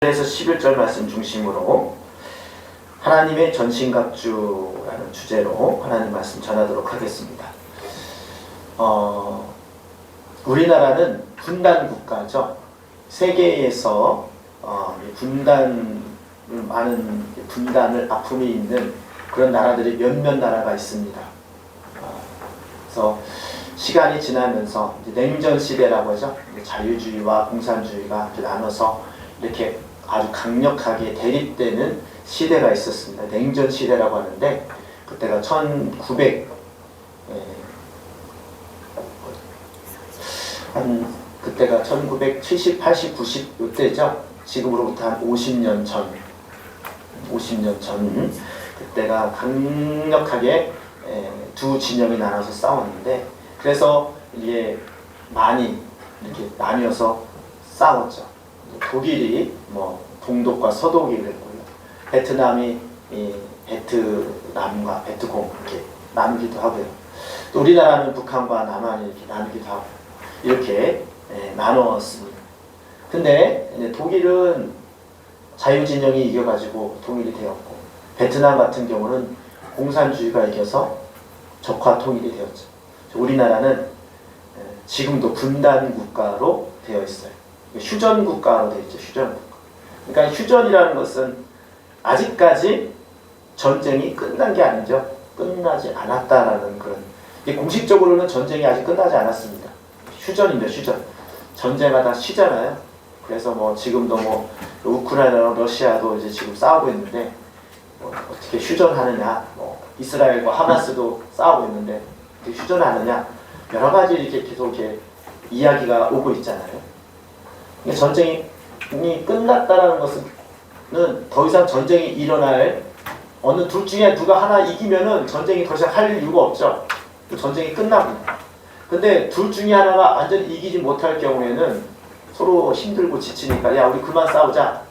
그래서 11절 말씀 중심으로 하나님의 전신갑주라는 주제로 하나님 말씀 전하도록 하겠습니다. 우리나라는 분단 국가죠. 세계에서 많은 분단을 아픔이 있는 그런 나라들이 몇몇 나라가 있습니다. 그래서 시간이 지나면서 냉전 시대라고 하죠. 자유주의와 공산주의가 나눠서 이렇게 아주 강력하게 대립되는 시대가 있었습니다. 냉전 시대라고 하는데 그때가 1970, 80, 90 이때죠. 지금으로부터 한 50년 전 그때가 강력하게 두 진영이 나눠서 싸웠는데 그래서 이게 많이 이렇게 나뉘어서 싸웠죠. 독일이 동독과 서독이 그랬고요. 베트남이 베트남과 베트공 이렇게 나누기도 하고요. 또 우리나라는 북한과 남한이 이렇게 나누기도 하고 이렇게 나누었습니다. 근데 독일은 자유진영이 이겨가지고 통일이 되었고 베트남 같은 경우는 공산주의가 이겨서 적화통일이 되었죠. 우리나라는 지금도 분단 국가로 되어 있어요. 휴전 국가로 되어 있죠. 휴전 국가. 그러니까 휴전이라는 것은 아직까지 전쟁이 끝난 게 아니죠. 끝나지 않았다라는 그런. 공식적으로는 전쟁이 아직 끝나지 않았습니다. 휴전입니다. 휴전. 전쟁하다 쉬잖아요. 그래서 지금도 우크라이나랑 러시아도 이제 지금 싸우고 있는데 어떻게 휴전하느냐. 이스라엘과 하마스도 싸우고 있는데 어떻게 휴전하느냐. 여러 가지 이렇게 계속 이렇게 이야기가 오고 있잖아요. 전쟁이 끝났다라는 것은 더 이상 전쟁이 일어날 어느 둘 중에 누가 하나 이기면은 전쟁이 더 이상 할 이유가 없죠. 전쟁이 끝납니다. 근데 둘 중에 하나가 완전히 이기지 못할 경우에는 서로 힘들고 지치니까 야 우리 그만 싸우자.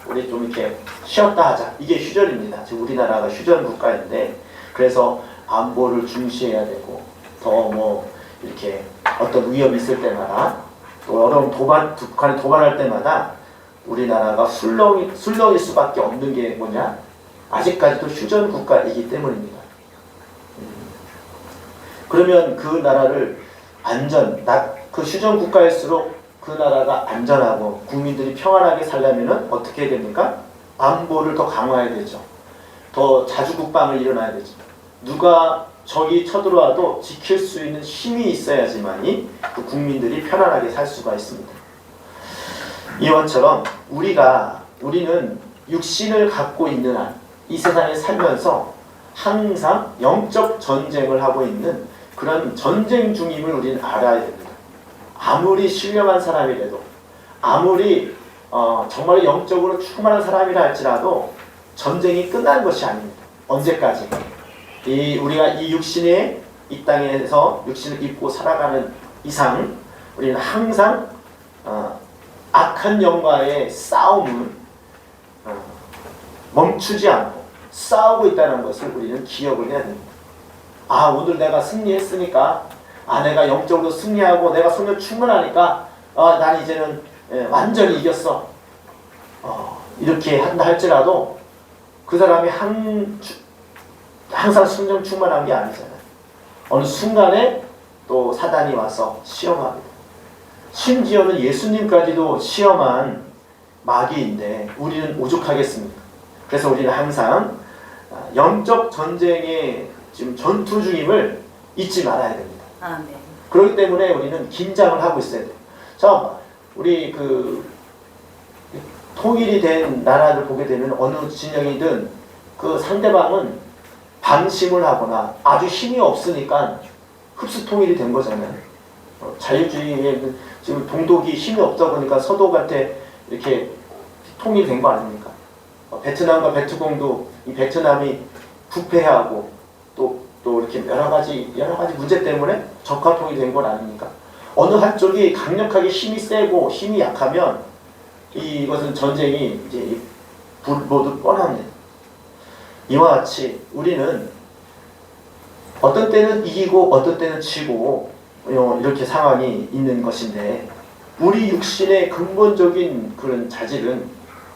우리 좀 이렇게 쉬었다 하자. 이게 휴전입니다. 지금 우리나라가 휴전 국가인데 그래서 안보를 중시해야 되고 더 이렇게 어떤 위협이 있을 때마다 또 어려운 북한이 도발할 때마다 우리나라가 술렁일 수밖에 없는 게 뭐냐? 아직까지도 휴전 국가이기 때문입니다. 그러면 그 나라를 그 휴전 국가일수록 그 나라가 안전하고 국민들이 평안하게 살려면 어떻게 해야 됩니까? 안보를 더 강화해야 되죠. 더 자주 국방을 일어나야 되죠. 누가 적이 쳐들어와도 지킬 수 있는 힘이 있어야지만이 그 국민들이 편안하게 살 수가 있습니다. 이것처럼 우리는 육신을 갖고 있는 한 이 세상에 살면서 항상 영적 전쟁을 하고 있는 그런 전쟁 중임을 우리는 알아야 됩니다. 아무리 신령한 사람이라도 아무리 정말 영적으로 충만한 사람이라 할지라도 전쟁이 끝난 것이 아닙니다. 언제까지? 우리가 이 육신의 이 땅에서 육신을 입고 살아가는 이상 우리는 항상 악한 영과의 싸움은 멈추지 않고 싸우고 있다는 것을 우리는 기억을 해야 됩니다. 오늘 내가 승리했으니까 내가 영적으로 승리하고 내가 성령 충만하니까 난 이제는 완전히 이겼어. 이렇게 한다 할지라도 그 사람이 항상 성령 충만한 게 아니잖아요. 어느 순간에 또 사단이 와서 시험합니다. 심지어는 예수님까지도 시험한 마귀인데 우리는 오죽하겠습니까? 그래서 우리는 항상 영적 전쟁의 지금 전투 중임을 잊지 말아야 됩니다. 네. 그렇기 때문에 우리는 긴장을 하고 있어야 돼요. 자, 우리 통일이 된 나라를 보게 되면 어느 진영이든 그 상대방은 방심을 하거나 아주 힘이 없으니까 흡수 통일이 된 거잖아요. 자유주의에 지금 동독이 힘이 없다 보니까 서독한테 이렇게 통일된 거 아닙니까? 베트남과 베트공도 이 베트남이 부패하고 또 이렇게 여러 가지 문제 때문에 적화 통일이 된 건 아닙니까? 어느 한쪽이 강력하게 힘이 세고 힘이 약하면 이것은 전쟁이 이제 모두 뻔합니다. 이와 같이 우리는 어떤 때는 이기고 어떤 때는 지고 이렇게 상황이 있는 것인데 우리 육신의 근본적인 그런 자질은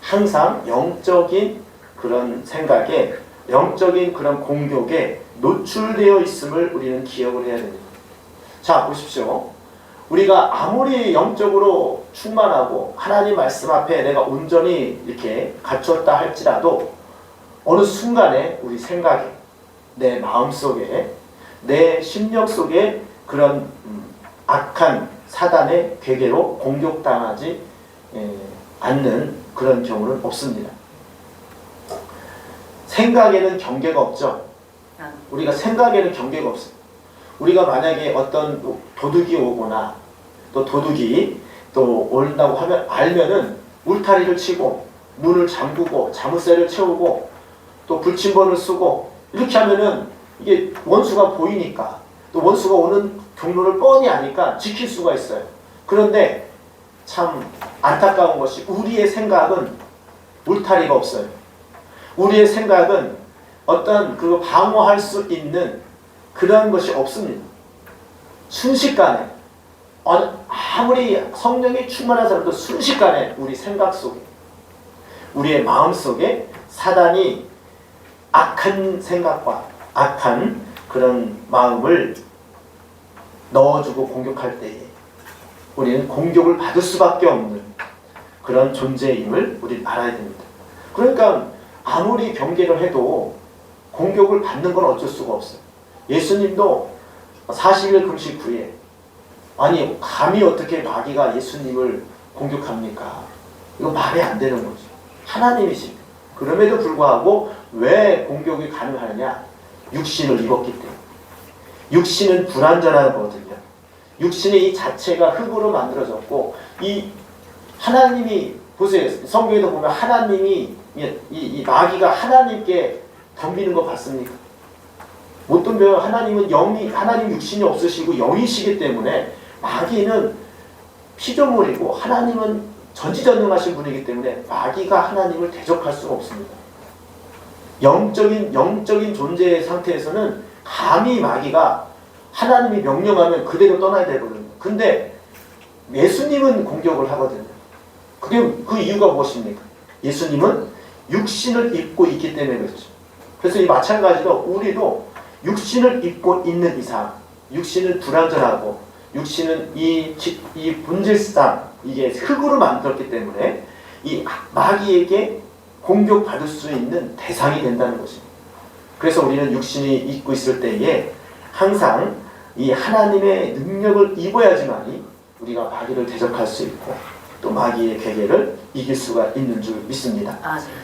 항상 영적인 그런 생각에, 영적인 그런 공격에 노출되어 있음을 우리는 기억을 해야 됩니다. 자, 보십시오. 우리가 아무리 영적으로 충만하고 하나님 말씀 앞에 내가 온전히 이렇게 갖추었다 할지라도 어느 순간에 우리 생각에, 내 마음속에, 내 심령 속에 그런 악한 사단의 괴계로 공격당하지 않는 그런 경우는 없습니다. 생각에는 경계가 없죠. 우리가 생각에는 경계가 없어요. 우리가 만약에 어떤 도둑이 오거나 또 도둑이 또 온다고 하면 알면은 울타리를 치고 문을 잠그고 자물쇠를 채우고 또 불침번을 쓰고 이렇게 하면은 이게 원수가 보이니까 또 원수가 오는 경로를 뻔히 아니까 지킬 수가 있어요. 그런데 참 안타까운 것이 우리의 생각은 울타리가 없어요. 우리의 생각은 어떤 그 방어할 수 있는 그런 것이 없습니다. 순식간에 아무리 성령이 충만한 사람도 순식간에 우리 생각 속에, 우리의 마음 속에 사단이 악한 생각과 악한 그런 마음을 넣어주고 공격할 때에 우리는 공격을 받을 수밖에 없는 그런 존재임을 우리는 알아야 됩니다. 그러니까 아무리 경계를 해도 공격을 받는 건 어쩔 수가 없어요. 예수님도 40일 금식 후에 아니 감히 어떻게 마귀가 예수님을 공격합니까? 이거 말이 안 되는 거죠. 하나님이십니다. 그럼에도 불구하고 왜 공격이 가능하느냐? 육신을 입었기 때문에. 육신은 불완전하거든요. 육신의 이 자체가 흙으로 만들어졌고 이 하나님이 보세요. 성경에도 보면 하나님이 이 마귀가 하나님께 덤비는 거 봤습니까? 못 덤벼요. 하나님은 영이, 하나님 육신이 없으시고 영이시기 때문에 마귀는 피조물이고 하나님은 전지전능하신 분이기 때문에 마귀가 하나님을 대적할 수가 없습니다. 영적인 존재의 상태에서는 감히 마귀가 하나님이 명령하면 그대로 떠나야 되거든요. 근데 예수님은 공격을 하거든요. 그 이유가 무엇입니까? 예수님은 육신을 입고 있기 때문에 그렇죠. 그래서 이 마찬가지로 우리도 육신을 입고 있는 이상, 육신은 불완전하고 육신은 이 본질상 이게 흙으로 만들었기 때문에 이 마귀에게 공격받을 수 있는 대상이 된다는 것입니다. 그래서 우리는 육신이 입고 있을 때에 항상 이 하나님의 능력을 입어야지만이 우리가 마귀를 대적할 수 있고 또 마귀의 괴계를 이길 수가 있는 줄 믿습니다.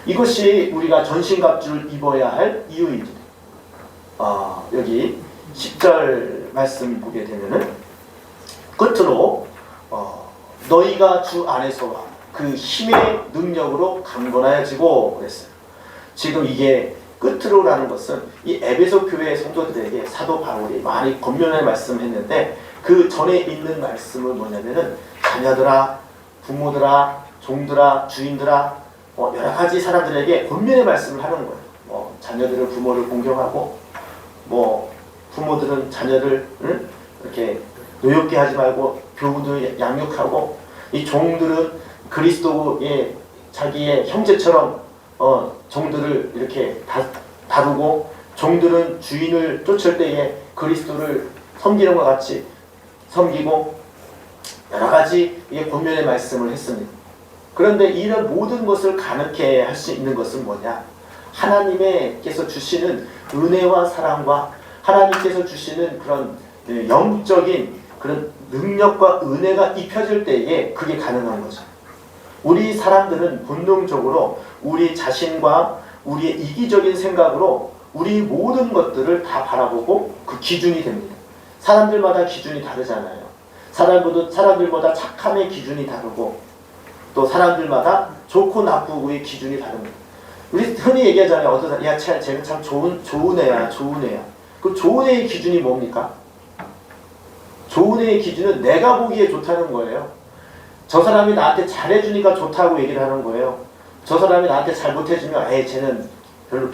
이것이 우리가 전신갑주를 입어야 할 이유입니다. 여기 10절 말씀 보게 되면은 끝으로 너희가 주 안에서와 그 힘의 능력으로 강건하여지고 그랬어요. 지금 이게 끝으로라는 것은 이 에베소 교회 성도들에게 사도 바울이 많이 권면의 말씀했는데 그 전에 있는 말씀은 뭐냐면은 자녀들아, 부모들아, 종들아, 주인들아 여러 가지 사람들에게 권면의 말씀을 하는 거예요. 자녀들은 부모를 공경하고 부모들은 자녀를 이렇게 노엽게 하지 말고 교훈을 양육하고 이 종들은 그리스도의 자기의 형제처럼 종들을 이렇게 다루고 종들은 주인을 쫓을 때에 그리스도를 섬기는 것 같이 섬기고 여러 가지 권면의 말씀을 했습니다. 그런데 이런 모든 것을 가능케 할 수 있는 것은 뭐냐? 하나님께서 주시는 은혜와 사랑과 하나님께서 주시는 그런 영적인 그런 능력과 은혜가 입혀질 때에 그게 가능한 거죠. 우리 사람들은 본능적으로 우리 자신과 우리의 이기적인 생각으로 우리 모든 것들을 다 바라보고 그 기준이 됩니다. 사람들마다 기준이 다르잖아요. 사람들마다 착함의 기준이 다르고 또 사람들마다 좋고 나쁘고의 기준이 다릅니다. 우리 흔히 얘기하잖아요. 야, 쟤는 참 좋은 애야. 그 좋은 애의 기준이 뭡니까? 좋은 애의 기준은 내가 보기에 좋다는 거예요. 저 사람이 나한테 잘해주니까 좋다고 얘기를 하는 거예요. 저 사람이 나한테 잘못해주면 쟤는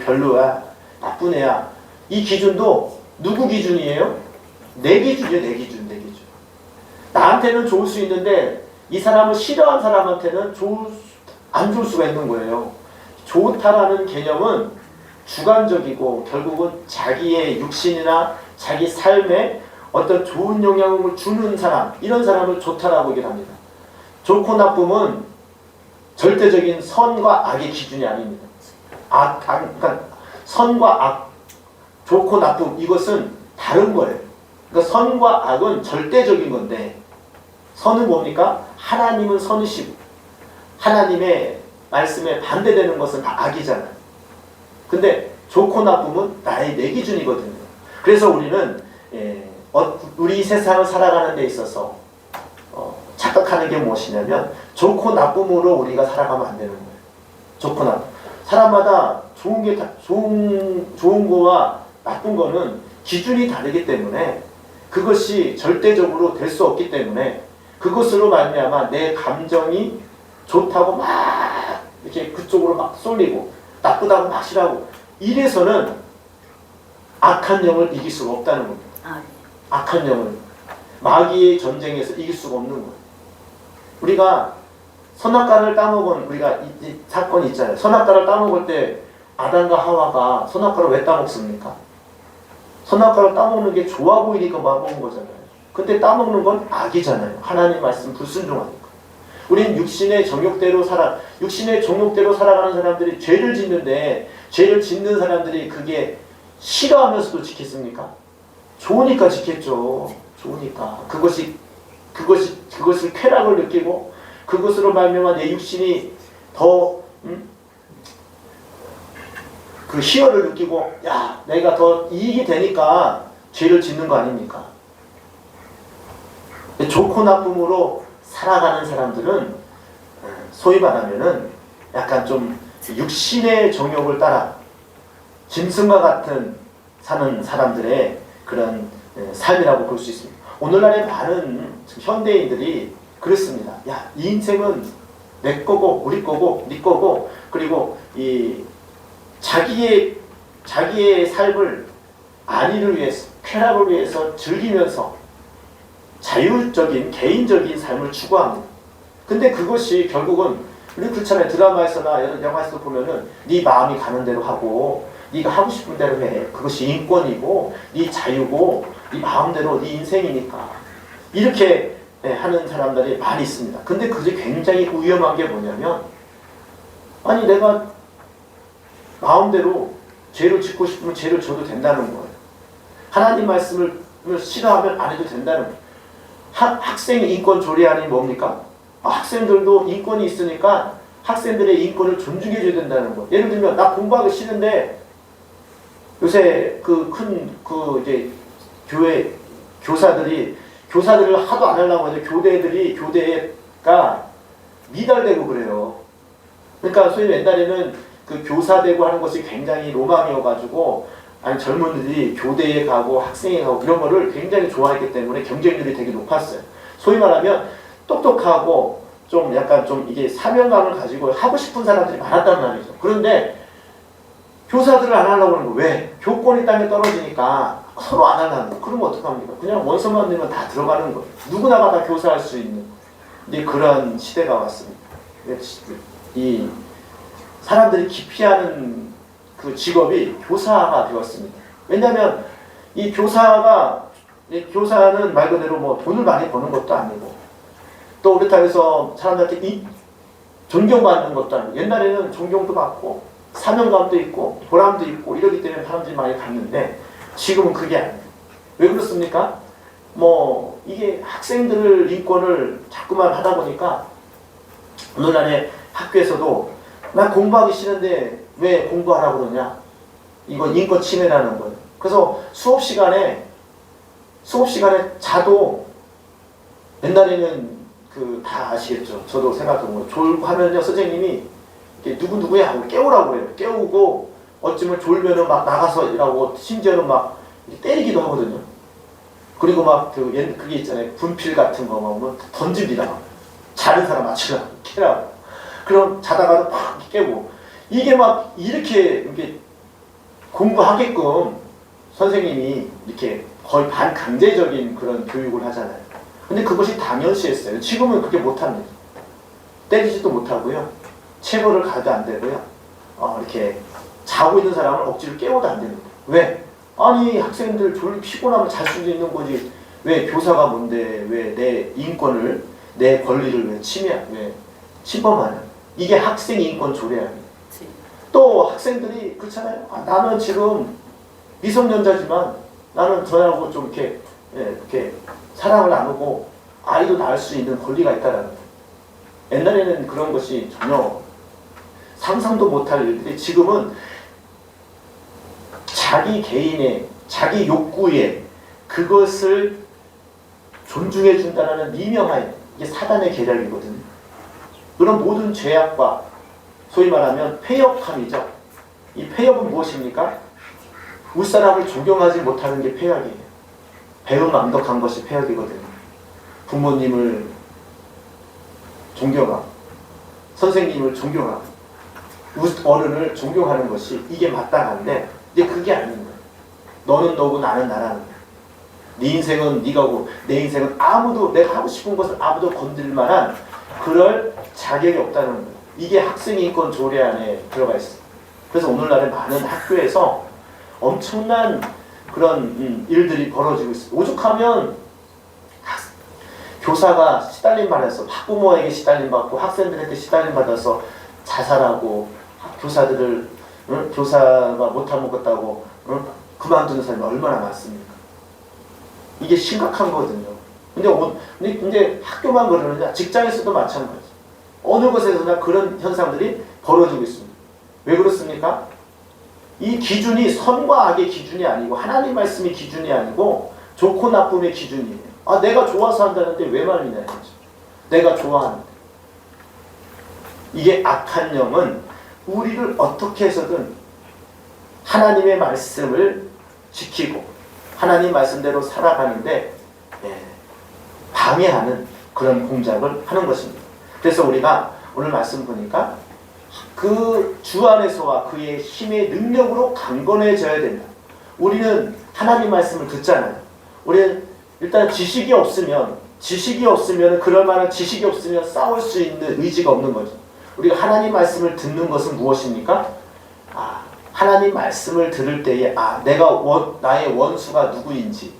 별로야. 나쁜 애야. 이 기준도 누구 기준이에요? 내 기준이에요. 내 기준. 나한테는 좋을 수 있는데 이 사람을 싫어한 사람한테는 안 좋을 수가 있는 거예요. 좋다라는 개념은 주관적이고 결국은 자기의 육신이나 자기 삶에 어떤 좋은 영향을 주는 사람, 이런 사람을 좋다라고 얘기를 합니다. 좋고 나쁨은 절대적인 선과 악의 기준이 아닙니다. 그러니까 선과 악, 좋고 나쁨, 이것은 다른 거예요. 그러니까 선과 악은 절대적인 건데, 선은 뭡니까? 하나님은 선이시고 하나님의 말씀에 반대되는 것은 다 악이잖아요. 근데 좋고 나쁨은 내 기준이거든요. 그래서 우리는 우리 세상을 살아가는 데 있어서 착각하는 게 무엇이냐면 좋고 나쁨으로 우리가 살아가면 안 되는 거예요. 좋고 나쁨. 사람마다 좋은 거와 나쁜 거는 기준이 다르기 때문에, 그것이 절대적으로 될 수 없기 때문에, 그것으로 말미암아 내 감정이 좋다고 막 이렇게 그쪽으로 막 쏠리고 나쁘다고 막 싫어하고 이래서는 악한 영을 이길 수가 없다는 겁니다. 악한 영을 마귀의 전쟁에서 이길 수가 없는 거예요. 우리가 선악과를 따먹은 우리가 이 사건이 있잖아요. 선악과를 따먹을 때 아담과 하와가 선악과를 왜 따먹습니까? 선악과를 따먹는 게 좋아 보이니까 먹은 거잖아요. 근데 따먹는 건 악이잖아요. 하나님 말씀 불순종하니까. 우린 육신의 정욕대로 살아가는 사람들이 죄를 짓는데, 죄를 짓는 사람들이 그게 싫어하면서도 지켰습니까? 좋으니까 지켰죠. 좋으니까. 그것을 쾌락을 느끼고, 그것으로 말미암아 내 육신이 더 그 희열을 느끼고, 야, 내가 더 이익이 되니까 죄를 짓는 거 아닙니까? 좋고 나쁨으로 살아가는 사람들은 소위 말하면은 약간 좀 육신의 정욕을 따라 짐승과 같은 사는 사람들의 그런 삶이라고 볼 수 있습니다. 오늘날의 많은 현대인들이 그렇습니다. 야, 이 인생은 내 거고 우리 거고 네 거고, 그리고 이 자기의 삶을 안위를 위해서, 쾌락을 위해서 즐기면서 자율적인 개인적인 삶을 추구합니다. 근데 그것이 결국은 우리 그렇잖아요. 드라마에서나 영화에서 보면은 네 마음이 가는 대로 하고 네가 하고 싶은 대로 해. 그것이 인권이고 네 자유고 네 마음대로 네 인생이니까. 이렇게 하는 사람들이 많이 있습니다. 근데 그게 굉장히 위험한 게 뭐냐면, 아니 내가 마음대로 죄를 짓고 싶으면 죄를 져도 된다는 거예요. 하나님 말씀을 싫어하면 안 해도 된다는 거예요. 학생 인권 조례안이 뭡니까? 학생들도 인권이 있으니까 학생들의 인권을 존중해줘야 된다는 거. 예를 들면 나 공부하기 싫은데 요새 이제 교회 교사들을 하도 안 하려고 하죠. 교대가 미달되고 그래요. 그러니까 소위 옛날에는 그 교사되고 하는 것이 굉장히 로망이어가지고, 아니 젊은이들이 교대에 가고 학생에 가고 이런 거를 굉장히 좋아했기 때문에 경쟁률이 되게 높았어요. 소위 말하면 똑똑하고 좀 약간 좀 이게 사명감을 가지고 하고 싶은 사람들이 많았단 말이죠. 그런데 교사들을 안 하려고 하는 거 왜? 교권이 땅에 떨어지니까 서로 안 하려는 거. 그러면 어떡합니까? 그냥 원서만 내면 다 들어가는 거예요. 누구나가 다 교사할 수 있는 이제 그런 시대가 왔습니다. 이 사람들이 기피하는 그 직업이 교사가 되었습니다. 왜냐하면 이 교사는 말 그대로 뭐 돈을 많이 버는 것도 아니고, 또 그렇다고 해서 사람들한테 존경받는 것도 아니고, 옛날에는 존경도 받고 사명감도 있고 보람도 있고 이러기 때문에 사람들이 많이 갔는데, 지금은 그게 아니에요. 왜 그렇습니까? 뭐 이게 학생들 인권을 자꾸만 하다 보니까 오늘날의 학교에서도 나 공부하기 싫은데 왜 공부하라고 그러냐? 이건 인권 침해라는 거예요. 그래서 수업 시간에 자도, 옛날에는 다 아시겠죠? 저도 생각해보면 졸고 하면요, 선생님이 누구누구야 하고 깨우라고 해요. 깨우고 어쩌면 졸면은 막 나가서 일하고, 심지어는 막 때리기도 하거든요. 그리고 막 그게 있잖아요. 분필 같은 거 막 던집니다. 자는 사람 맞추라고 깨라고. 그럼 자다가도 팍 깨고, 이게 막 이렇게 공부하게끔 선생님이 이렇게 거의 반강제적인 그런 교육을 하잖아요. 근데 그것이 당연시했어요. 지금은 그렇게 못합니다. 때리지도 못하고요. 체벌을 가도 안 되고요. 이렇게 자고 있는 사람을 억지로 깨워도 안 되는 거예요. 왜? 아니 학생들 졸리 피곤하면 잘 수도 있는 거지. 왜 교사가 뭔데 왜 내 인권을 내 권리를 왜 침범하냐. 이게 학생 인권 조례아니에요. 또 학생들이 그렇잖아요. 나는 지금 미성년자지만 나는 저하고 좀 이렇게 사랑을 나누고 아이도 낳을 수 있는 권리가 있다라는 거예요. 옛날에는 그런 것이 전혀 상상도 못할 일들이 지금은 자기 개인의 자기 욕구에 그것을 존중해 준다는 미명하에 이게 사단의 계략이거든요. 그런 모든 죄악과 소위 말하면 폐역함이죠. 이 폐역은 무엇입니까? 윗사람을 존경하지 못하는 게 폐역이에요. 배움 암덕한 것이 폐역이거든요. 부모님을 존경하고 선생님을 존경하고 어른을 존경하는 것이 이게 마땅한데 이제 그게 아닌 거예요. 너는 너고 나는 나라는 거예요. 네 인생은 네가고 내 인생은 아무도 내가 하고 싶은 것을 아무도 건드릴 만한 그럴 자격이 없다는 거예요. 이게 학생인권 조례 안에 들어가 있어요. 그래서 오늘날에 많은 학교에서 엄청난 그런 일들이 벌어지고 있어요. 오죽하면 교사가 시달림받아서 학부모에게 시달림받고 학생들한테 시달림받아서 자살하고 교사들을 교사가 못한 먹었다고 그만두는 사람이 얼마나 많습니까? 이게 심각한 거거든요. 근데 학교만 그러느냐? 직장에서도 마찬가지. 어느 곳에서나 그런 현상들이 벌어지고 있습니다. 왜 그렇습니까? 이 기준이 선과 악의 기준이 아니고 하나님 말씀의 기준이 아니고 좋고 나쁨의 기준이에요. 내가 좋아서 한다는데 왜 말리냐 이거죠. 내가 좋아하는데. 이게 악한 영은 우리를 어떻게 해서든 하나님의 말씀을 지키고 하나님 말씀대로 살아가는데 방해하는 그런 공작을 하는 것입니다. 그래서 우리가 오늘 말씀 보니까 그 주 안에서와 그의 힘의 능력으로 강건해져야 된다. 우리는 하나님 말씀을 듣잖아요. 우리는 일단 지식이 없으면 그럴 만한 지식이 없으면 싸울 수 있는 의지가 없는 거죠. 우리가 하나님 말씀을 듣는 것은 무엇입니까? 하나님 말씀을 들을 때에 나의 원수가 누구인지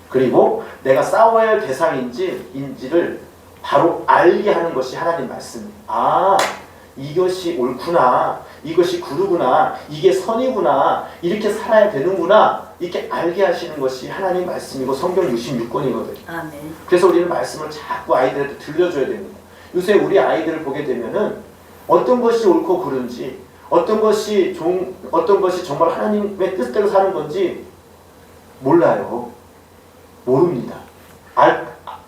그리고 내가 싸워야 할 대상인지를 바로 알게 하는 것이 하나님 말씀이에요. 이것이 옳구나, 이것이 구르구나, 이게 선이구나, 이렇게 살아야 되는구나 이렇게 알게 하시는 것이 하나님 말씀이고 성경 66권이거든요. 그래서 우리는 말씀을 자꾸 아이들한테 들려줘야 됩니다. 요새 우리 아이들을 보게 되면은 어떤 것이 옳고 그른지 어떤 것이 정말 하나님의 뜻대로 사는 건지 몰라요. 모릅니다.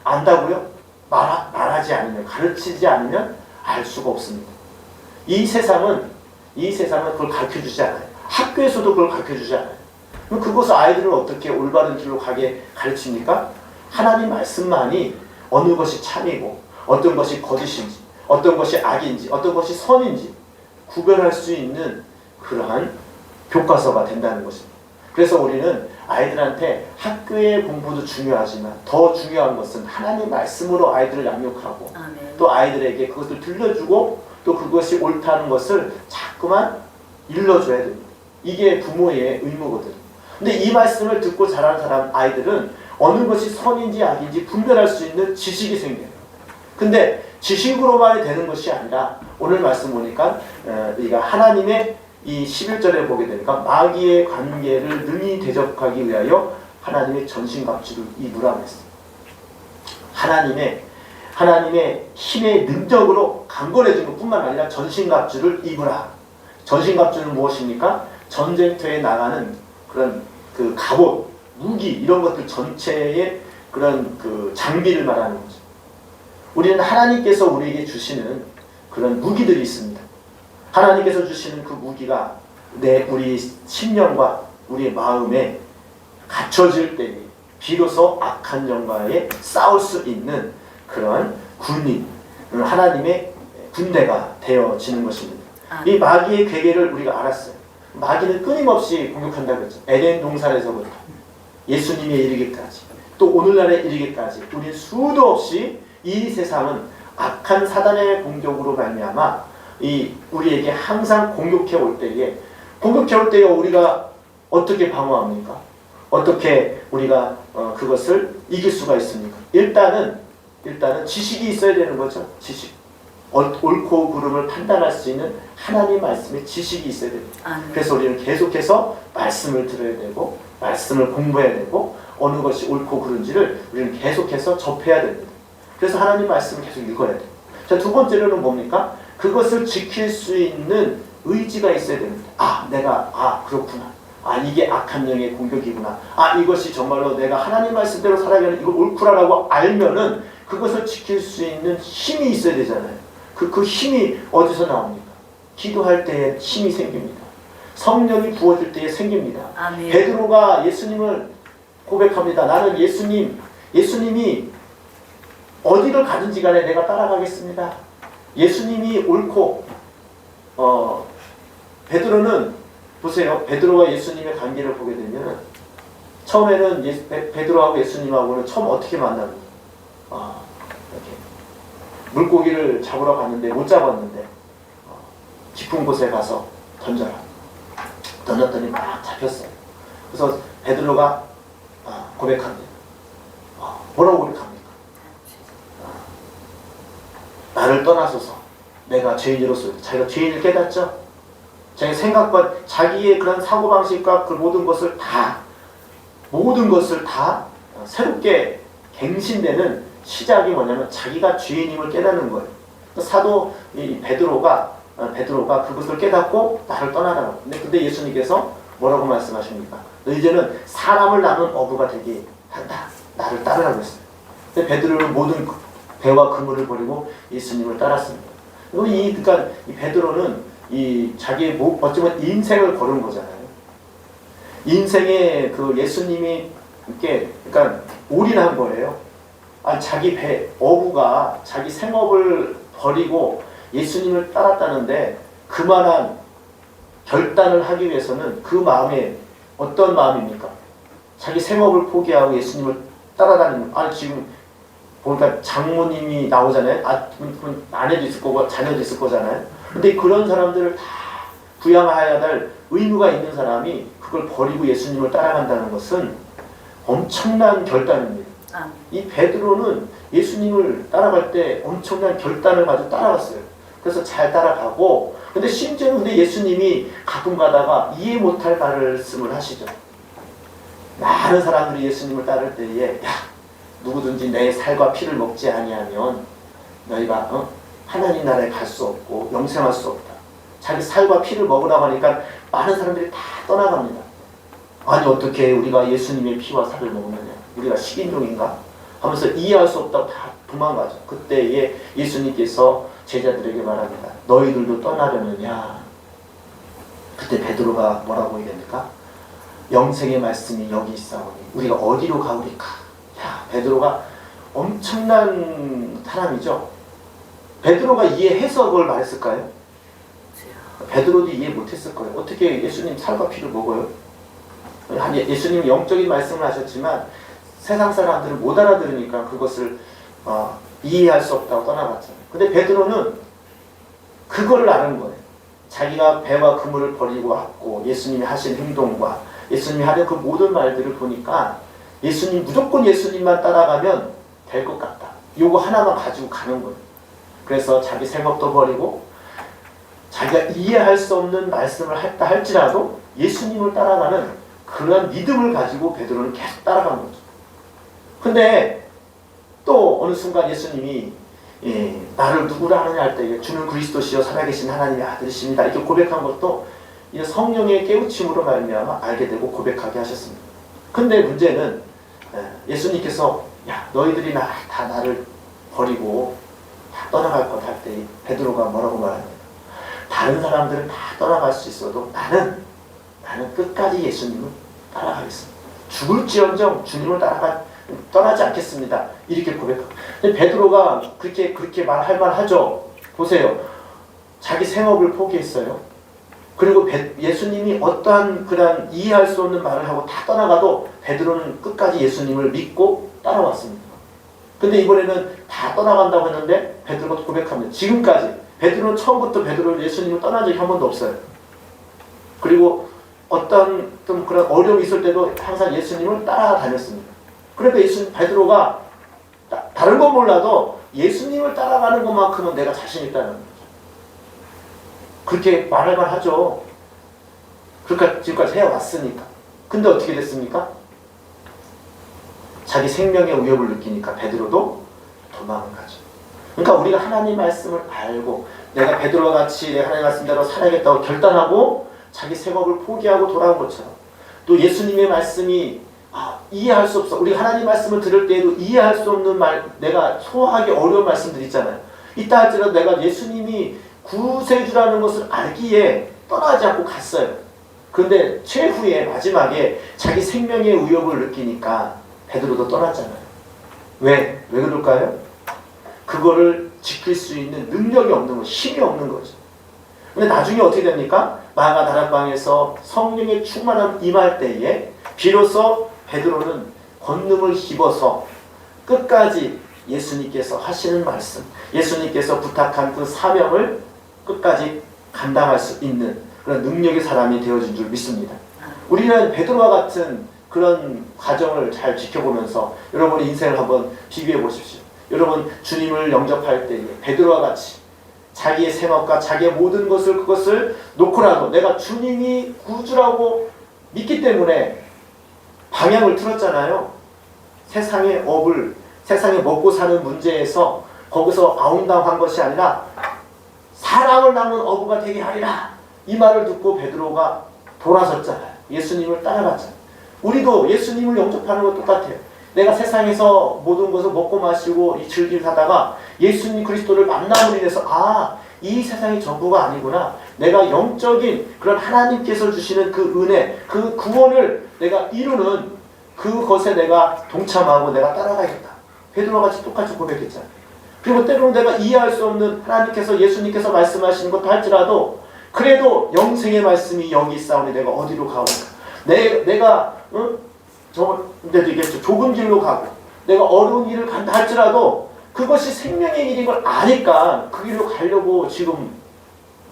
안다고요? 말하지 않으면, 가르치지 않으면 알 수가 없습니다. 이 세상은 그걸 가르쳐주지 않아요. 학교에서도 그걸 가르쳐주지 않아요. 그럼 그것을 아이들을 어떻게 올바른 길로 가게 가르칩니까? 하나님 말씀만이 어느 것이 참이고 어떤 것이 거짓인지 어떤 것이 악인지 어떤 것이 선인지 구별할 수 있는 그러한 교과서가 된다는 것입니다. 그래서 우리는 아이들한테 학교의 공부도 중요하지만 더 중요한 것은 하나님 말씀으로 아이들을 양육하고 또 아이들에게 그것을 들려주고 또 그것이 옳다는 것을 자꾸만 일러줘야 됩니다. 이게 부모의 의무거든요. 근데 이 말씀을 듣고 자란 사람 아이들은 어느 것이 선인지 악인지 분별할 수 있는 지식이 생겨요. 근데 지식으로만 되는 것이 아니라 오늘 말씀 보니까 우리가 하나님의 이 11절에 보게 되니까 마귀의 관계를 능히 대적하기 위하여 하나님의 전신갑주를 입으라 했습니다. 하나님의 힘의 능력으로 강건해진 것뿐만 아니라 전신갑주를 입으라. 전신갑주는 무엇입니까? 전쟁터에 나가는 그런 그 갑옷, 무기 이런 것들 전체의 그런 그 장비를 말하는 거죠. 우리는 하나님께서 우리에게 주시는 그런 무기들이 있습니다. 하나님께서 주시는 그 무기가 우리 심령과 우리의 마음에 갖춰질 때에 비로소 악한 영과의 싸울 수 있는 그런 군인, 하나님의 군대가 되어지는 것입니다. 이 마귀의 괴계를 우리가 알았어요. 마귀는 끊임없이 공격한다고 했죠. 에덴 동산에서부터 예수님에 이르기까지 또 오늘날에 이르기까지 우리는 수도 없이 이 세상은 악한 사단의 공격으로 말미암아 우리에게 항상 공격해 올 때에 우리가 어떻게 방어합니까? 어떻게 우리가 그것을 이길 수가 있습니까? 일단은 지식이 있어야 되는 거죠. 지식. 옳고 그름을 판단할 수 있는 하나님 말씀의 지식이 있어야 됩니다. 그래서 우리는 계속해서 말씀을 들어야 되고 말씀을 공부해야 되고 어느 것이 옳고 그른지를 우리는 계속해서 접해야 됩니다. 그래서 하나님 말씀을 계속 읽어야 돼요. 자, 두 번째로는 뭡니까? 그것을 지킬 수 있는 의지가 있어야 됩니다. 내가 그렇구나. 이게 악한 영의 공격이구나. 이것이 정말로 내가 하나님 말씀대로 살아가는 이거 옳구나라고 알면은 그것을 지킬 수 있는 힘이 있어야 되잖아요. 그 힘이 어디서 나옵니까? 기도할 때에 힘이 생깁니다. 성령이 부어질 때에 생깁니다. 아멘. 베드로가 예수님을 고백합니다. 나는 예수님이 어디를 가든지 간에 내가 따라가겠습니다. 예수님이 옳고 베드로는 보세요. 베드로와 예수님의 관계를 보게 되면 처음에는 베드로하고 예수님하고는 처음 어떻게 만납니까? 이렇게 물고기를 잡으러 갔는데 못 잡았는데 깊은 곳에 가서 던져라. 던졌더니 막 잡혔어요. 그래서 베드로가 고백합니다. 뭐라고 고백합니까? 나를 떠나소서. 내가 죄인으로서 자기가 죄인을 깨닫죠. 자기 생각과 자기의 그런 사고방식과 그 모든 것을 다 새롭게 갱신되는 시작이 뭐냐면 자기가 죄인임을 깨닫는 거예요. 사도 베드로가 그것을 깨닫고 나를 떠나라고. 근데 예수님께서 뭐라고 말씀하십니까? 너 이제는 사람을 낳는 어부가 되게 한다. 나를 따르라고 했어요. 근데 베드로는 모든 배와 그물을 버리고 예수님을 따랐습니다. 그러니까 이 베드로는 자기의 어쩌면 인생을 걸은 거잖아요. 인생에 그 예수님이 그러니까 올인한 거예요. 자기 어부가 자기 생업을 버리고 예수님을 따랐다는데 그만한 결단을 하기 위해서는 그 마음에 어떤 마음입니까? 자기 생업을 포기하고 예수님을 따라다니는 지금 보니까 장모님이 나오잖아요. 아내도 있을 거고 자녀도 있을 거잖아요. 근데 그런 사람들을 다 부양해야 될 의무가 있는 사람이 그걸 버리고 예수님을 따라간다는 것은 엄청난 결단입니다. 이 베드로는 예수님을 따라갈 때 엄청난 결단을 가지고 따라갔어요. 그래서 잘 따라가고, 근데 심지어는 예수님이 가끔 가다가 이해 못할 말씀을 하시죠. 많은 사람들이 예수님을 따를 때에 누구든지 내 살과 피를 먹지 아니하면 너희가 하나님 나라에 갈 수 없고 영생할 수 없다. 자기 살과 피를 먹으라고 하니까 많은 사람들이 다 떠나갑니다. 어떻게 우리가 예수님의 피와 살을 먹느냐? 우리가 식인종인가? 하면서 이해할 수 없다고 다 도망가죠. 그때에 예수님께서 제자들에게 말합니다. 너희들도 떠나려느냐? 그때 베드로가 뭐라고 얘기합니까? 영생의 말씀이 여기 있사오니 우리가 어디로 가오리까? 베드로가 엄청난 사람이죠. 베드로가 이해해서 그걸 말했을까요? 베드로도 이해 못했을 거예요. 어떻게 예수님 살과 피를 먹어요? 예수님이 영적인 말씀을 하셨지만 세상 사람들은 못 알아들으니까 그것을 이해할 수 없다고 떠나갔잖아요. 근데 베드로는 그거를 아는 거예요. 자기가 배와 그물을 버리고 왔고 예수님이 하신 행동과 예수님이 하는 그 모든 말들을 보니까 무조건 예수님만 따라가면 될 것 같다. 요거 하나만 가지고 가는 거예요. 그래서 자기 생업도 버리고 자기가 이해할 수 없는 말씀을 했다 할지라도 예수님을 따라가는 그런 믿음을 가지고 베드로는 계속 따라간 거죠. 근데 또 어느 순간 예수님이 나를 누구라 하느냐 할 때 주는 그리스도시여 살아계신 하나님의 아들이십니다. 이렇게 고백한 것도 성령의 깨우침으로 말미암아 알게 되고 고백하게 하셨습니다. 근데 문제는 예수님께서 너희들이 다 나를 버리고 다 떠나갈 것 할 때 베드로가 뭐라고 말합니까? 다른 사람들은 다 떠나갈 수 있어도 나는 끝까지 예수님을 따라가겠습니다. 죽을지언정 주님을 떠나지 않겠습니다. 이렇게 고백하고. 근데 베드로가 그렇게 말할 만하죠. 보세요. 자기 생업을 포기했어요. 그리고 예수님이 어떠한 그런 이해할 수 없는 말을 하고 다 떠나가도 베드로는 끝까지 예수님을 믿고 따라왔습니다. 근데 이번에는 다 떠나간다고 했는데 베드로가 고백합니다. 지금까지 베드로는 처음부터 예수님을 떠난 적이 한 번도 없어요. 그리고 어떤 좀 그런 어려움이 있을 때도 항상 예수님을 따라다녔습니다. 그러니까 베드로가 다른 건 몰라도 예수님을 따라가는 것만큼은 내가 자신 있다는 거죠. 그렇게 말할만 하죠. 그러니까 지금까지 해왔으니까. 근데 어떻게 됐습니까? 자기 생명의 위협을 느끼니까 베드로도 도망을 가죠. 그러니까 우리가 하나님 말씀을 알고 내가 베드로와 같이 내가 하나님 말씀대로 살아야겠다고 결단하고 자기 생업을 포기하고 돌아온 것처럼 또 예수님의 말씀이 이해할 수 없어. 우리 하나님 말씀을 들을 때에도 이해할 수 없는 말, 내가 소화하기 어려운 말씀들 있잖아요. 이따 할지라도 내가 예수님이 구세주라는 것을 알기에 떠나지 않고 갔어요. 그런데 최후에 마지막에 자기 생명의 위협을 느끼니까 베드로도 떠났잖아요. 왜 그럴까요? 그거를 지킬 수 있는 능력이 없는 거, 힘이 없는 거죠. 근데 나중에 어떻게 됩니까? 마가 다락방에서 성령의 충만함 임할 때에 비로소 베드로는 권능을 입어서 끝까지 예수님께서 하시는 말씀, 예수님께서 부탁한 그 사명을 끝까지 감당할 수 있는 그런 능력의 사람이 되어진 줄 믿습니다. 우리는 베드로와 같은 그런 과정을 잘 지켜보면서 여러분의 인생을 한번 비교해 보십시오. 여러분 주님을 영접할 때에 베드로와 같이 자기의 생업과 자기의 모든 그것을 놓고라도 내가 주님이 구주라고 믿기 때문에 방향을 틀었잖아요. 세상의 먹고 사는 문제에서 거기서 아웅다웅한 것이 아니라 사람을 낳는 어부가 되게 하리라. 이 말을 듣고 베드로가 돌아섰잖아요. 예수님을 따라갔잖아요. 우리도 예수님을 영접하는 것 똑같아요. 내가 세상에서 모든 것을 먹고 마시고 즐기를 하다가 예수님 그리스도를 만남으로 인해서 이 세상이 전부가 아니구나. 내가 영적인 그런 하나님께서 주시는 그 은혜, 그 구원을 내가 이루는 그것에 내가 동참하고 내가 따라가야겠다. 베드로와 같이 똑같이 고백했잖아요. 그리고 때로는 내가 이해할 수 없는 하나님께서 예수님께서 말씀하시는 것도 할지라도 그래도 영생의 말씀이 여기 있사오니 내가 어디로 가오까? 내가 근데도 이겠죠. 좁은 길로 가고 내가 어려운 길을 간다 할지라도 그것이 생명의 길인 걸 아니까 그 길로 가려고 지금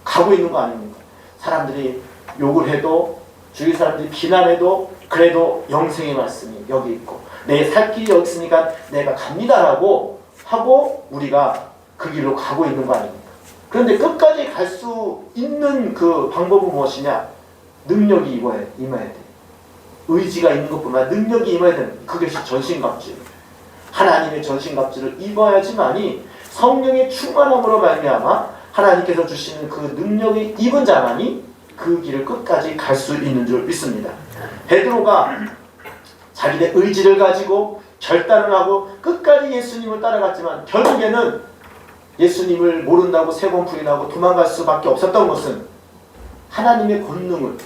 가고 있는 거 아닙니까? 사람들이 욕을 해도 주위 사람들이 비난해도 그래도 영생의 말씀이 여기 있고 내 살 길이 여기 있으니까 내가 갑니다라고 하고 우리가 그 길로 가고 있는 거 아닙니까? 그런데 끝까지 갈 수 있는 그 방법은 무엇이냐? 능력이 임해야 돼. 의지가 있는 것뿐만 아니라 능력이 임해야 되는 그것이 전신갑주예요. 하나님의 전신갑주를 입어야지만이 성령의 충만함으로 말미암아 하나님께서 주시는 그 능력이 입은 자만이 그 길을 끝까지 갈 수 있는 줄 믿습니다. 베드로가 자기의 의지를 가지고 결단을 하고 끝까지 예수님을 따라갔지만 결국에는 예수님을 모른다고 세 번 부인하고 도망갈 수밖에 없었던 것은 하나님의 권능을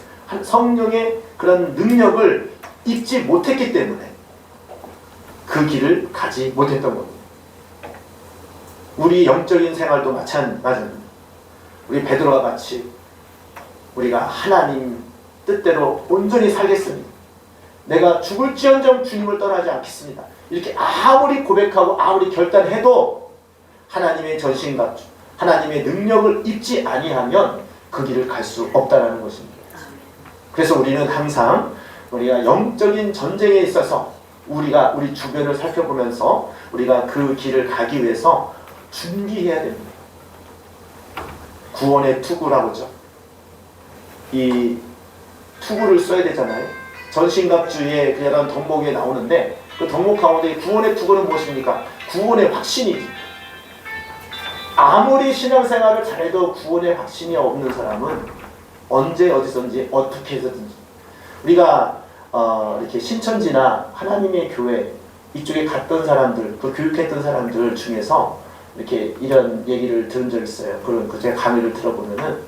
성령의 그런 능력을 입지 못했기 때문에 그 길을 가지 못했던 겁니다. 우리 영적인 생활도 마찬가지입니다. 우리 베드로와 같이 우리가 하나님 뜻대로 온전히 살겠습니다. 내가 죽을지언정 주님을 떠나지 않겠습니다. 이렇게 아무리 고백하고 아무리 결단해도 하나님의 전신갑주, 하나님의 능력을 입지 아니하면 그 길을 갈 수 없다는 것입니다. 그래서 우리는 항상 우리가 영적인 전쟁에 있어서 우리 주변을 살펴보면서 우리가 그 길을 가기 위해서 준비해야 됩니다. 구원의 투구라고 하죠. 이 투구를 써야 되잖아요. 전신갑주의 그런 덕목에 나오는데 그 덕목 가운데 구원의 투구는 무엇입니까? 구원의 확신이지. 아무리 신앙생활을 잘해도 구원의 확신이 없는 사람은 언제 어디서든지 어떻게 해서든지 우리가 이렇게 신천지나 하나님의 교회 이쪽에 갔던 사람들, 그 교육했던 사람들 중에서 이렇게 이런 얘기를 들은 적이 있어요. 그런 제가 강의를 들어보면은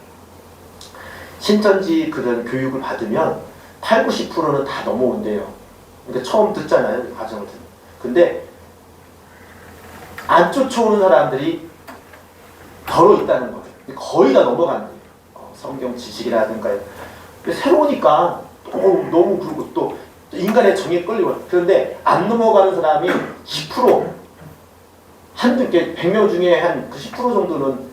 신천지 그런 교육을 받으면 8, 90%는 다 넘어온대요. 그러니까 처음 듣잖아요. 그 과정을 듣는. 근데 안 쫓아오는 사람들이 더러 있다는 거예요. 거의 다 넘어간대요. 성경 지식이라든가. 새로우니까 너무 그러고 또 인간의 정에 끌리고. 그런데 안 넘어가는 사람이 10%, 한두 개, 100명 중에 한 그 10% 정도는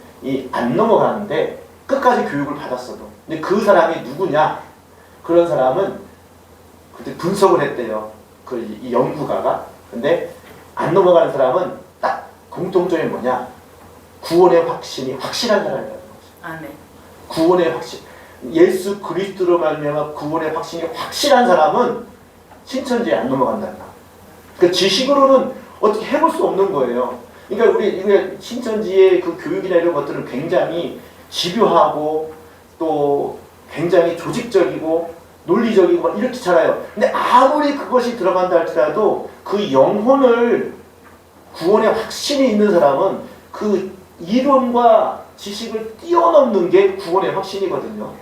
안 넘어가는데 끝까지 교육을 받았어도. 근데 그 사람이 누구냐? 그런 사람은 그때 분석을 했대요. 이 연구가가. 근데 안 넘어가는 사람은 딱 공통점이 뭐냐? 구원의 확신이 확실한 사람이라는 거죠. 아멘. 구원의 확신. 예수 그리스도로 말미암아 구원의 확신이 확실한 사람은 신천지에 안 넘어간단다. 그 지식으로는 어떻게 해볼 수 없는 거예요. 그러니까 우리 신천지의 그 교육이나 이런 것들은 굉장히 집요하고 또 굉장히 조직적이고 논리적이고 막 이렇잖아요. 근데 아무리 그것이 들어간다 할지라도 그 영혼을 구원의 확신이 있는 사람은 그 이론과 지식을 뛰어넘는 게 구원의 확신이거든요.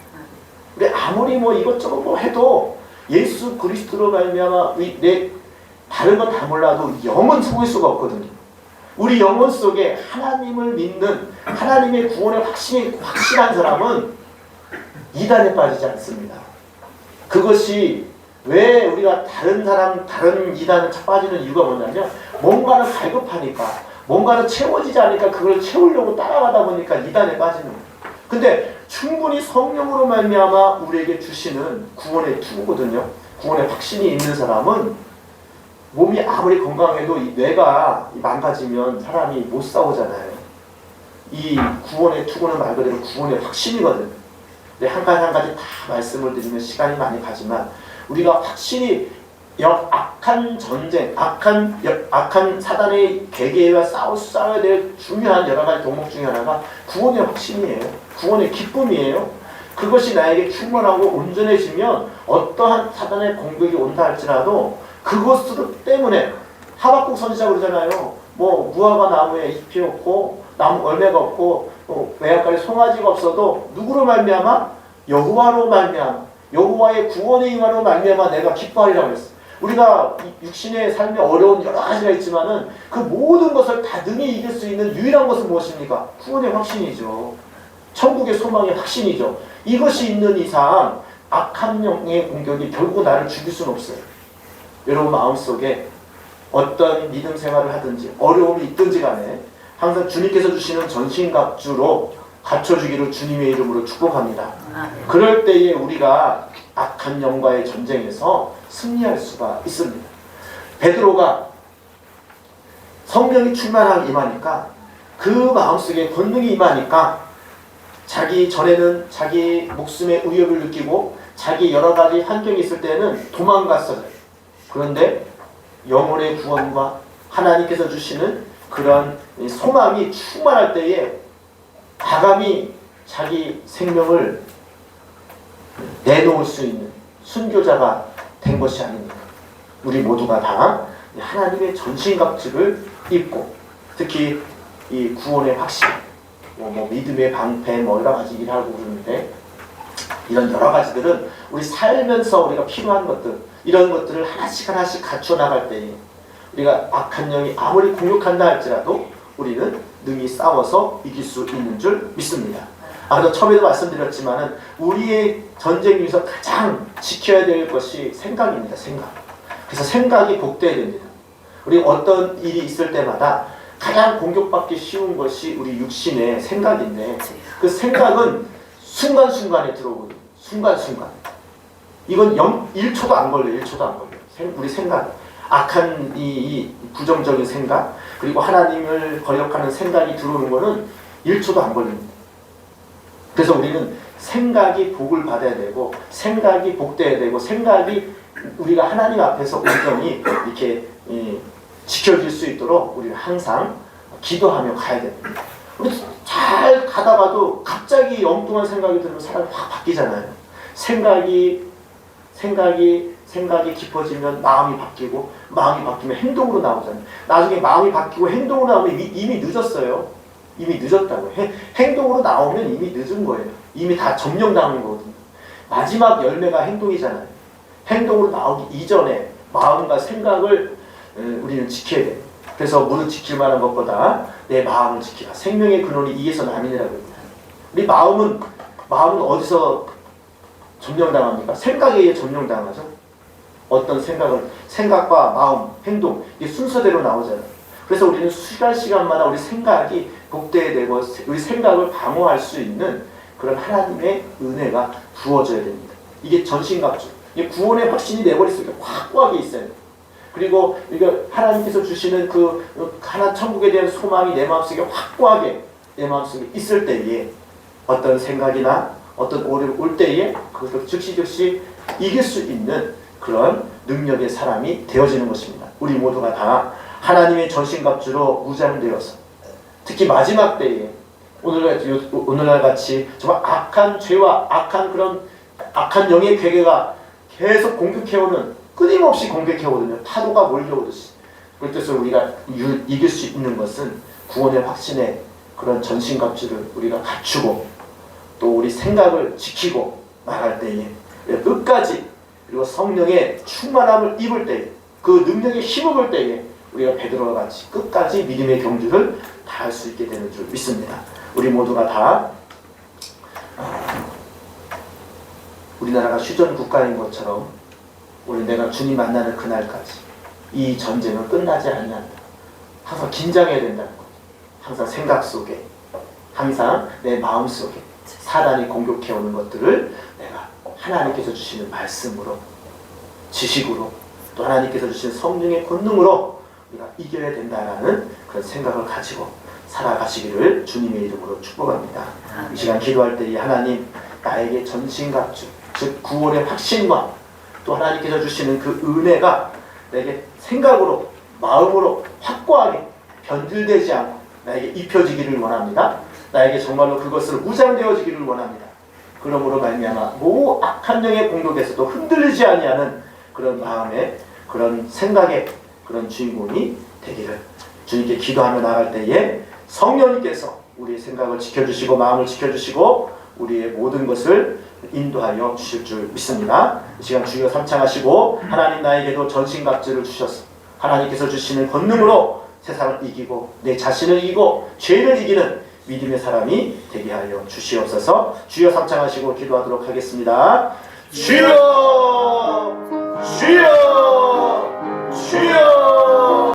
근데 아무리 뭐 이것저것 뭐 해도 예수 그리스도로 말미암아 내 다른 건 다 몰라도 영은 속일 수가 없거든요. 우리 영혼 속에 하나님을 믿는 하나님의 구원의 확신이 확실한 사람은 이단에 빠지지 않습니다. 그것이 왜 우리가 다른 이단에 빠지는 이유가 뭐냐면 뭔가를 갈급하니까 뭔가는 채워지지 않으니까 그걸 채우려고 따라가다 보니까 이단에 빠지는 거예요. 근데 충분히 성령으로 말미암아 우리에게 주시는 구원의 투구거든요. 구원의 확신이 있는 사람은 몸이 아무리 건강해도 이 뇌가 망가지면 사람이 못 싸우잖아요. 이 구원의 투구는 말 그대로 구원의 확신이거든요. 근데 한 가지 한 가지 다 말씀을 드리면 시간이 많이 가지만 우리가 확실히 악한 전쟁, 악한 사단의 계계와 싸워야 될 중요한 여러 가지 덕목 중에 하나가 구원의 확신이에요. 구원의 기쁨이에요. 그것이 나에게 충만하고 온전해지면 어떠한 사단의 공격이 온다 할지라도 그것 때문에 하박국 선지자 그러잖아요. 뭐 무화과 나무에 잎이 없고 나무 열매가 없고 외양간에 송아지가 없어도 누구로 말미암아? 여호와로 말미암아. 여호와의 구원의 임하로 말미암아 내가 기뻐하리라고 했어요. 우리가 육신의 삶에 어려운 여러 가지가 있지만은 그 모든 것을 다 능히 이길 수 있는 유일한 것은 무엇입니까? 구원의 확신이죠. 천국의 소망의 확신이죠. 이것이 있는 이상 악한 영의 공격이 결국 나를 죽일 수는 없어요. 여러분 마음속에 어떤 믿음 생활을 하든지 어려움이 있든지 간에 항상 주님께서 주시는 전신갑주로 갖춰주기를 주님의 이름으로 축복합니다. 그럴 때에 우리가 악한 영과의 전쟁에서 승리할 수가 있습니다. 베드로가 성령이 충만하게 임하니까 그 마음속에 권능이 임하니까 자기 전에는 자기 목숨의 위협을 느끼고 자기 여러 가지 환경이 있을 때는 도망갔어요. 그런데 영혼의 구원과 하나님께서 주시는 그런 소망이 충만할 때에 과감히 자기 생명을 내놓을 수 있는 순교자가 된 것이 아닙니까? 우리 모두가 다 하나님의 전신갑주를 입고 특히 이 구원의 확신, 뭐 믿음의 방패 뭐 여러 가지 일을 하고 그러는데 이런 여러 가지들은 우리 살면서 우리가 필요한 것들 이런 것들을 하나씩 하나씩 갖춰 나갈 때 우리가 악한 영이 아무리 공격한다 할지라도 우리는 능히 싸워서 이길 수 있는 줄 믿습니다. 그래서 처음에도 말씀드렸지만은 우리의 전쟁 중에서 가장 지켜야 될 것이 생각입니다. 생각. 그래서 생각이 복돼야 됩니다. 우리 어떤 일이 있을 때마다 가장 공격받기 쉬운 것이 우리 육신의 생각인데 그 생각은 순간순간에 들어오거든요. 순간순간. 이건 1초도 안 걸려요. 1초도 안 걸려요. 우리 생각. 악한 이 부정적인 생각 그리고 하나님을 거역하는 생각이 들어오는 거는 1초도 안 걸립니다. 그래서 우리는 생각이 복을 받아야 되고 생각이 복돼야 되고 생각이 우리가 하나님 앞에서 온전히 이렇게 지켜질 수 있도록 우리는 항상 기도하며 가야 됩니다. 우리 잘 가다가도 갑자기 엉뚱한 생각이 들으면 사람이 확 바뀌잖아요. 생각이 깊어지면 마음이 바뀌고 마음이 바뀌면 행동으로 나오잖아요. 나중에 마음이 바뀌고 행동으로 나오면 이미 늦었어요. 이미 늦었다고요. 행동으로 나오면 이미 늦은 거예요. 이미 다 점령당한 거거든요. 마지막 열매가 행동이잖아요. 행동으로 나오기 이전에 마음과 생각을 우리는 지켜야 돼요. 그래서 무릇 지킬 만한 것보다 내 마음을 지키라. 생명의 근원이 이에서 나뉘니라고 합니다. 우리 마음은 어디서 점령당합니까? 생각에 의해 점령당하죠. 어떤 생각과 마음, 행동 이게 순서대로 나오잖아요. 그래서 우리는 시간마다 우리 생각이 복대되고 우리 생각을 방어할 수 있는 그런 하나님의 은혜가 부어져야 됩니다. 이게 전신갑주. 이게 구원의 확신이 내 머릿속에 확고하게 있어요. 그리고 이거 하나님께서 주시는 그 하나님 천국에 대한 소망이 내 마음속에 확고하게 내 마음속에 있을 때에 어떤 생각이나 어떤 오류가 올 때에 그것을 즉시 이길 수 있는 그런 능력의 사람이 되어지는 것입니다. 우리 모두가 다 하나님의 전신갑주로 무장되어서 특히 마지막 때에 오늘날 같이 정말 악한 죄와 그런 악한 영의 괴계가 계속 공격해오는, 끊임없이 공격해오거든요. 파도가 몰려오듯이. 그래서 우리가 이길 수 있는 것은 구원의 확신에 그런 전신갑주를 우리가 갖추고 또 우리 생각을 지키고 나갈 때에 끝까지, 그리고 성령의 충만함을 입을 때에, 그 능력에 힘입을 때에 우리가 베드로와 같이 끝까지 믿음의 경주를 다할 수 있게 되는 줄 믿습니다. 우리 모두가 다 우리나라가 휴전 국가인 것처럼 우리 내가 주님 만나는 그날까지 이 전쟁은 끝나지 않는다. 항상 긴장해야 된다는 것. 항상 생각 속에, 항상 내 마음 속에 사단이 공격해오는 것들을 내가 하나님께서 주시는 말씀으로, 지식으로, 또 하나님께서 주시는 성령의 권능으로 우리가 이겨야 된다라는 그런 생각을 가지고 살아가시기를 주님의 이름으로 축복합니다. 이 시간 기도할 때 하나님, 나에게 전신갑주, 즉 구원의 확신과 또 하나님께서 주시는 그 은혜가 내게 생각으로, 마음으로 확고하게 변질되지 않고 나에게 입혀지기를 원합니다. 나에게 정말로 그것을 무장되어지기를 원합니다. 그러므로 말미암아 악한 영의 공격에서도 흔들리지 아니하는 그런 마음의, 그런 생각의 그런 주인공이 되기를 주님께 기도하며 나갈 때에 성령님께서 우리의 생각을 지켜주시고 마음을 지켜주시고 우리의 모든 것을 인도하여 주실 줄 믿습니다. 이 시간 주여 삼창하시고 하나님 나에게도 전신갑주를 주셔서 하나님께서 주시는 권능으로 세상을 이기고 내 자신을 이기고 죄를 이기는 믿음의 사람이 되게 하여 주시옵소서. 주여 삼창하시고 기도하도록 하겠습니다. 주여